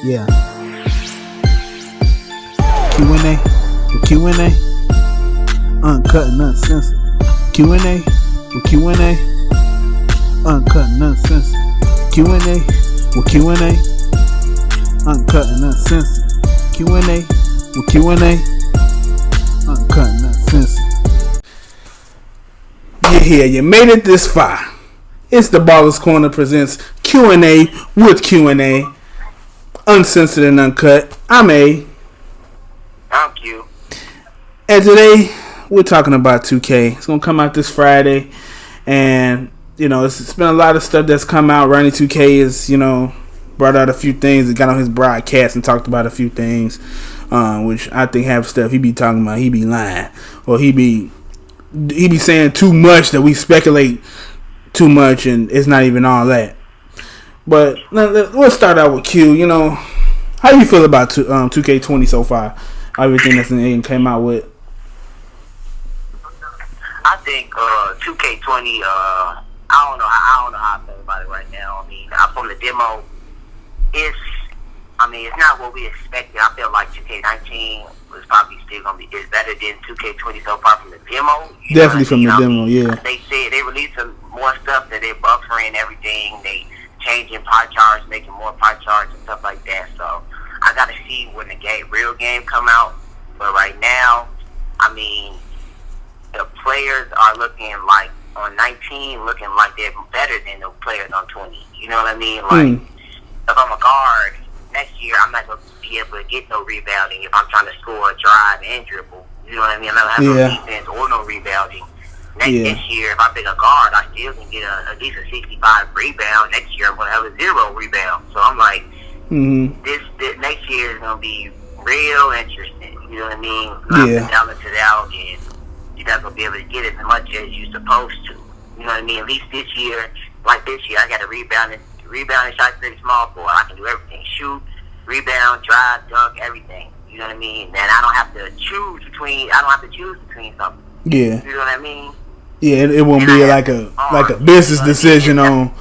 Yeah. Q&A. With Q&A. Uncut and uncensored. Q&A. With Q&A. Uncut and uncensored. Q&A. With Q&A. Uncut and uncensored. Q&A. With Q&A. Uncut and uncensored. You're here. You made it this far. It's DaBallersCorner presents Q&A with Q&A. Uncensored and uncut. I'm A. I'm Q. And today we're talking about 2K. It's gonna come out this Friday, and it's been a lot of stuff that's come out. Ronnie 2K is brought out a few things. He got on his broadcast and talked about a few things, which I think half stuff he be talking about, he be lying, or he be saying too much that we speculate too much, and it's not even all that. But let's start out with Q. How do you feel about 2K20 so far? Everything that's came out with. I think 2K20. I don't know how I feel about it right now. I mean, from the demo, it's not what we expected. I feel like 2K19 was probably still gonna be better than 2K20 so far from the demo. Definitely from the demo, yeah. They said they released some more stuff that they're buffering everything. They changing pie charts, making more pie charts and stuff like that. So I gotta see when the real game come out. But right now, the players are looking like on 19, looking like they're better than the players on 20. You know what I mean? Like if I'm a guard next year, I'm not gonna be able to get no rebounding if I'm trying to score a drive and dribble. You know what I mean? I'm not gonna have no defense or no rebounding. This year, if I pick a guard, I still can get at least a 65 rebound. Next year, I'm going to have a 0 rebound. So I'm like, this next year is going to be real interesting. You know what I mean? Yeah. Balance it out, and you're not going to be able to get as much as you're supposed to. You know what I mean? At least this year, I got a rebounding shot creating small forward. I can do everything: shoot, rebound, drive, dunk, everything. You know what I mean? And I don't have to choose between something. Yeah. You know what I mean? Yeah, it won't be like a business decision on.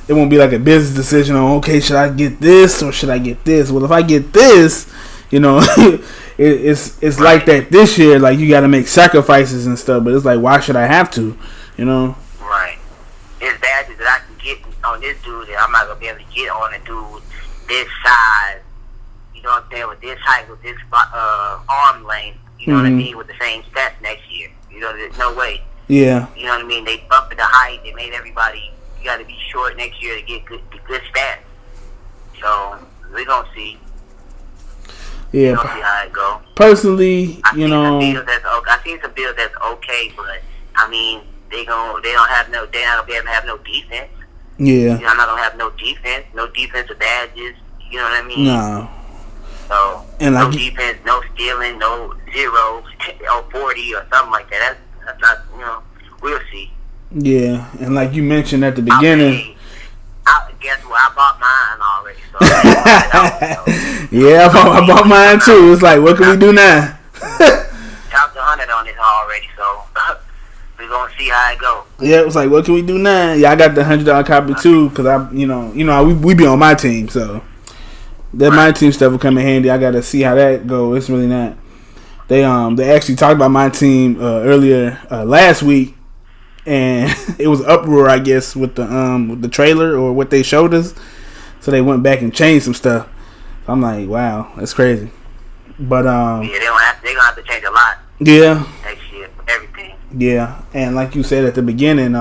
It won't be like a business decision on. Okay, should I get this or should I get this? Well, if I get this, it's like that this year. Like you got to make sacrifices and stuff. But it's like, why should I have to? Right. It's badges that I can get on this dude that I'm not gonna be able to get on a dude this size. You know what I'm saying? With this height, with this arm length. You know what I mean? With the same stats next year. There's no way. Yeah. You know what I mean? They bumped the height. They made everybody, you got to be short next year to get good stats. So, we're going to see. Yeah. We're going to see how it goes. Personally, I seen some bills that's okay, but, they're not going to be able to have no defense. Yeah. I'm not going to have no defensive badges. You know what I mean? No. So, no defense, no stealing, no 0 or 40 or something like that. That's not, we'll see. Yeah, and like you mentioned at the beginning. Guess what? I bought mine already. So yeah, I bought mine too. It's like, what can we do now? Chopped 100 on this already, so we're going to see how it goes. Yeah, it was like, what can we do now? Yeah, I got the $100 copy too, because we be on my team, so. That my team stuff will come in handy. I gotta see how that goes. It's really not. They actually talked about my team earlier last week, and it was uproar, I guess, with the trailer or what they showed us. So they went back and changed some stuff. So I'm like, wow, that's crazy. But they're gonna have to change a lot. Yeah. Next year, everything. Yeah, and like you said at the beginning,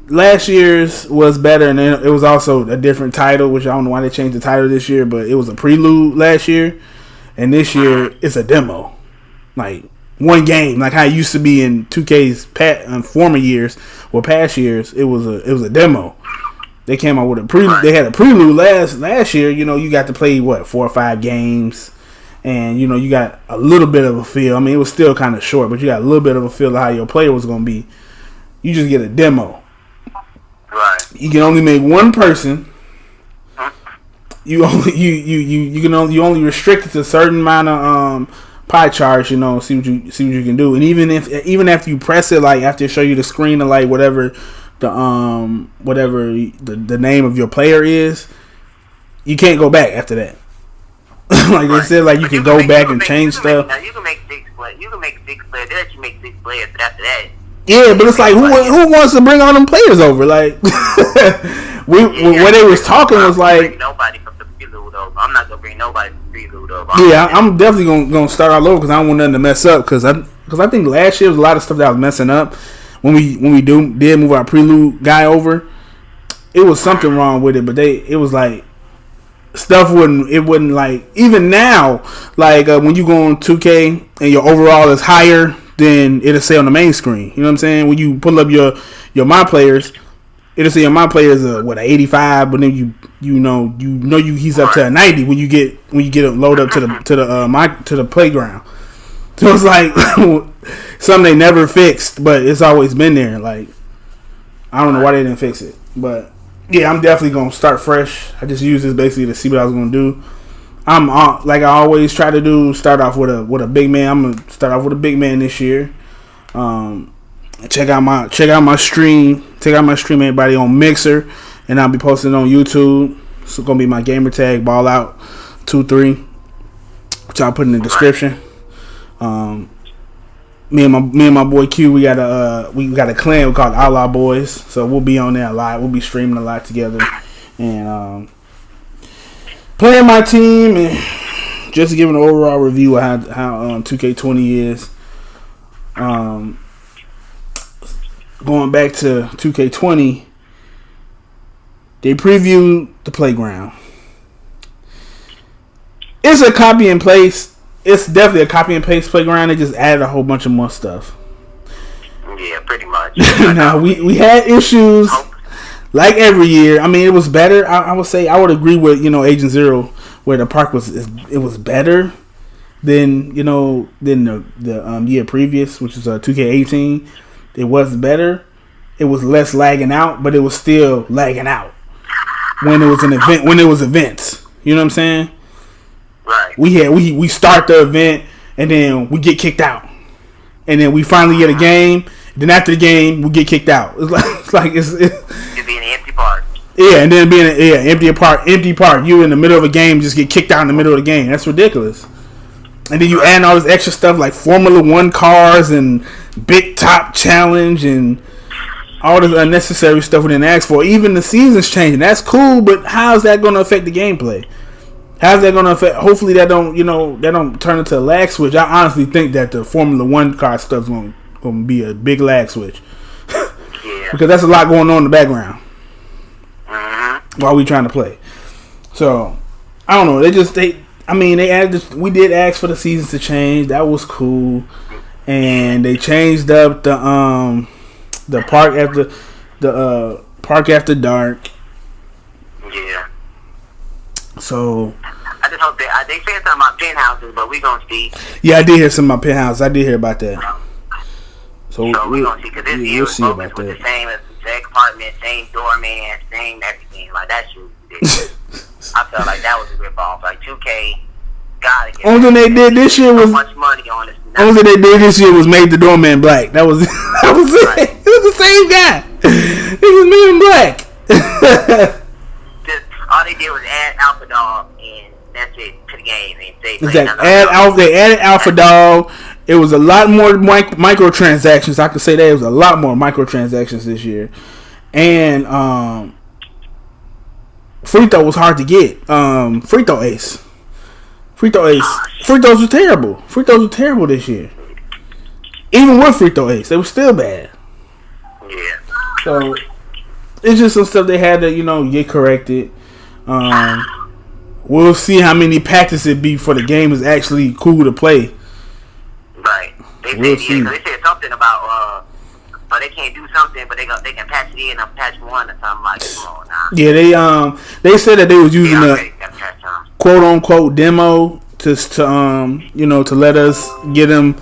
last year's was better, and it was also a different title, which I don't know why they changed the title this year, but it was a prelude last year, and this year it's a demo, like one game, like how it used to be in 2K's former years or past years. It was a demo. They came out with a prelude. They had a prelude last year. You got to play 4 or 5 games, and you got a little bit of a feel. It was still kind of short, but you got a little bit of a feel of how your player was going to be. You just get a demo. Right. You can only make one person. You only restricted to a certain amount of pie charts. See what you can do. And even after you press it, like after it show you the screen of like whatever the name of your player is, you can't go back after that. Like they said, like you can go back and change stuff. You can make 6 players. You can make 6 players. They let you make 6 players, but after that. Yeah, but it's like who wants to bring all them players over? Like what they was talking was like nobody from the prelude over. I'm not gonna bring nobody from the prelude over. Yeah, I'm definitely gonna start all over because I don't want nothing to mess up. Because I think last year was a lot of stuff that was messing up when we did move our prelude guy over. It was something wrong with it, but it was like stuff wouldn't like even now like when you go on 2K and your overall is higher than it'll say on the main screen. You know what I'm saying? When you pull up your my players, it'll say your my players what, 85, but then you know he's up to a 90 when you get him load up to the playground. So it's like something they never fixed, but it's always been there. Like I don't know why they didn't fix it, but yeah, I'm definitely gonna start fresh. I just used this basically to see what I was gonna do. I'm like I always try to do. Start off with a big man. I'm gonna start off with a big man this year. Check out my stream. Check out my stream. Everybody on Mixer, and I'll be posting on YouTube. It's gonna be my gamer tag Ball Out 23, which I'll put in the description. Me and my boy Q, we got a clan called Outlaw Boys, so we'll be on there a lot. We'll be streaming a lot together, and playing my team, and just giving an overall review of how 2K20 is. Going back to 2K20, they previewed the playground. It's a copy and paste. It's definitely a copy and paste playground. They just added a whole bunch of more stuff. Yeah, pretty much. Now we had issues like every year. I mean, it was better. I would say I would agree with Agent Zero, where the park was better than the year previous, which was 2K18. It was better. It was less lagging out, but it was still lagging out when it was an event. When it was events, you know what I'm saying? Right. We start the event and then we get kicked out, and then we finally get a game. Then after the game, we get kicked out. It's being an empty park. Yeah, and then being empty park. You in the middle of a game, just get kicked out in the middle of the game. That's ridiculous. And then you add all this extra stuff like Formula 1 cars and Big Top Challenge and all this unnecessary stuff we didn't ask for. Even the season's changing. That's cool, but how's that going to affect the gameplay? How's that going to affect? Hopefully that don't turn into a lag switch. I honestly think that the Formula 1 car stuff's going to be a big lag switch. Yeah. Because that's a lot going on in the background while we trying to play. So I don't know. They added. We did ask for the seasons to change. That was cool, and they changed up the park after dark. Yeah. So I just hope they said something about penthouses, but we gonna see. Yeah, I did hear something about penthouse. I did hear about that. So we gonna see, because this year was focused with the same apartment, same doorman, same everything. Like that shit was ridiculous. I felt like that was a rip off. Like 2K gotta get. Only thing they did this year was much money on this. Only thing they did this year was made the doorman black. That was right. It. It was the same guy. He was made him black. All they did was add Alpha Dog, and that's it to the game. And they added Alpha Dog. It was a lot more microtransactions. I could say that it was a lot more microtransactions this year, and free throw was hard to get. Free throw ace. Free throws were terrible. Free throws were terrible this year. Even with free throw ace, they were still bad. Yeah. So it's just some stuff they had to get corrected. We'll see how many patches it be for the game is actually cool to play. Right. They said something about they can't do something, but they can patch it in on patch 1 or something like that. Come on now. Yeah, they said that they was using a quote unquote demo to let us get them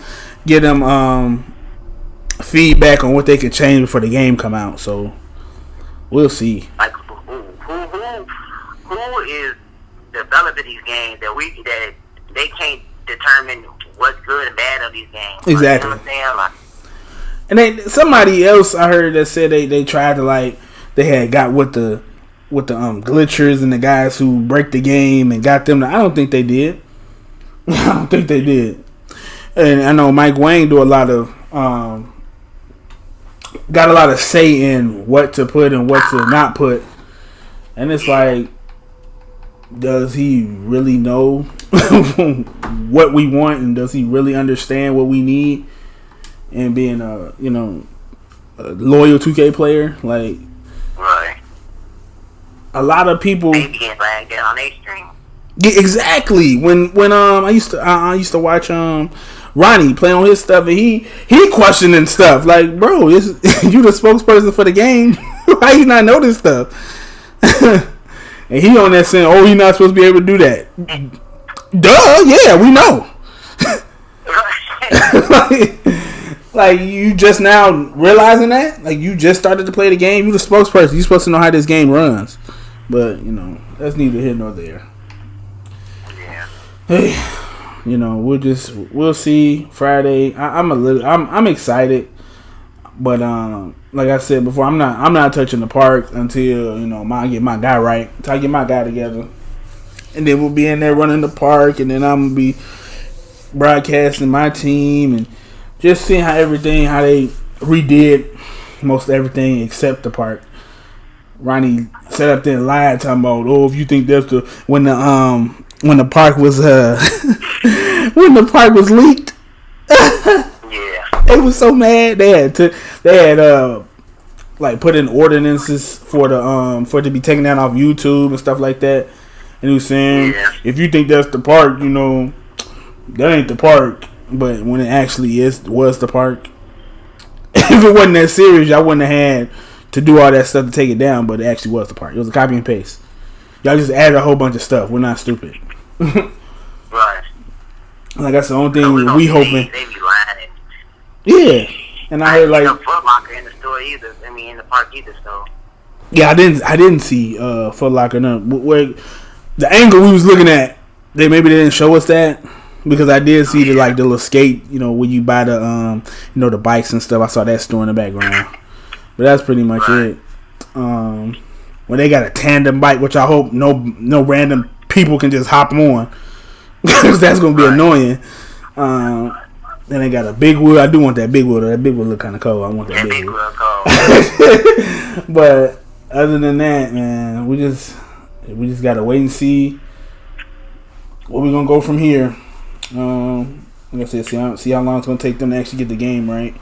feedback on what they can change before the game come out. So we'll see. Like who is developing these games that they can't determine what's good and bad of these games? Exactly. Like, you know what I'm saying? And somebody else I heard that said they tried to they had got with the with the glitchers and the guys who break the game and got them. I don't think they did. I don't think they did. And I know Mike Wang do a lot of got a lot of say in what to put and what to not put. And it's like, does he really know what we want, and does he really understand what we need? And being a loyal 2K player, like, right. A lot of people. Maybe get lagged out on their stream. Yeah, exactly. When I used to watch Ronnie play on his stuff, and he questioning stuff like, bro, you the spokesperson for the game. Why you not know this stuff? And he on that saying, oh, he not supposed to be able to do that. Duh, yeah, we know. like you just now realizing that? Like, you just started to play the game. You the spokesperson. You supposed to know how this game runs. But, that's neither here nor there. Yeah. Hey, we'll see Friday. I'm excited. But like I said before, I'm not touching the park until I get my guy right. Until I get my guy together, and then we'll be in there running the park, and then I'm gonna be broadcasting my team and just seeing how they redid most everything except the park. Ronnie sat up there and lied, talking about, oh, if you think that's when the park was when the park was leaked. They was so mad. They had like put in ordinances for it to be taken down off YouTube and stuff like that. And he was saying, if you think that's the park, that ain't the park. But when it actually was the park. If it wasn't that serious, y'all wouldn't have had to do all that stuff to take it down. But it actually was the park. It was a copy and paste. Y'all just added a whole bunch of stuff. We're not stupid. Right. Like, that's the only thing we hoping. They be lying. Yeah, and I heard like Foot Locker in the store either. I mean, in the park either. So yeah, I didn't see Foot Locker. No, where the angle we was looking at, they didn't show us that, because I did see the little skate. When you buy the the bikes and stuff. I saw that store in the background, but that's pretty much it. When they got a tandem bike, which I hope no random people can just hop on, because that's gonna be annoying. Then they got a big wheel. I do want that big wheel. That big wheel look kind of cold. I want that big wheel. But other than that, man, we just gotta wait and see where we gonna go from here. Like I said, see how long it's gonna take them to actually get the game right.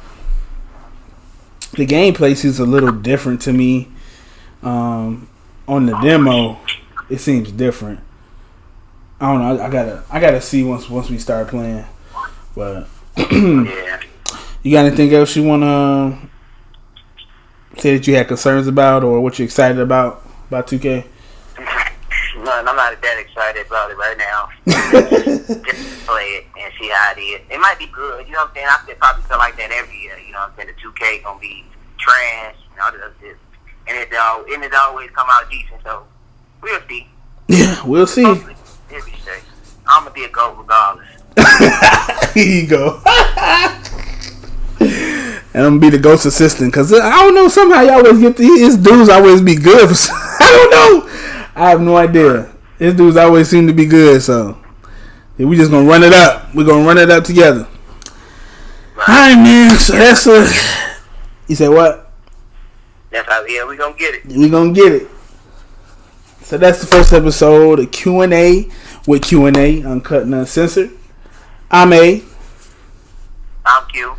The gameplay seems a little different to me. On the demo, it seems different. I don't know. I gotta see once we start playing. But yeah. You got anything else you wanna say that you had concerns about, or what you're excited about 2K? None. I'm not that excited about it right now. Just play it and see how it is. It might be good. You know what I'm saying? I probably feel like that every year. You know what I'm saying? The 2K gonna be trash. And it always come out decent. So we'll see. Yeah, we'll see. Hopefully, it'll be straight. I'm gonna be a GOAT regardless. Here you go. And I'm gonna be the ghost assistant, because I don't know, somehow y'all always get his dudes always be good. I don't know. I have no idea. His dudes always seem to be good, so we just gonna run it up. We're gonna run it up together. Alright, man. So that's you say what? That's how we gonna get it. We gonna get it. So that's the first episode of Q&A with Q&A, Uncut and Uncensored. I'm A. I'm Q.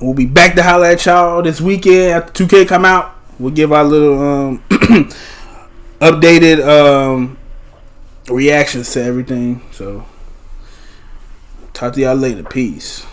We'll be back to holler at y'all this weekend after 2K come out. We'll give our little updated reactions to everything. So talk to y'all later. Peace.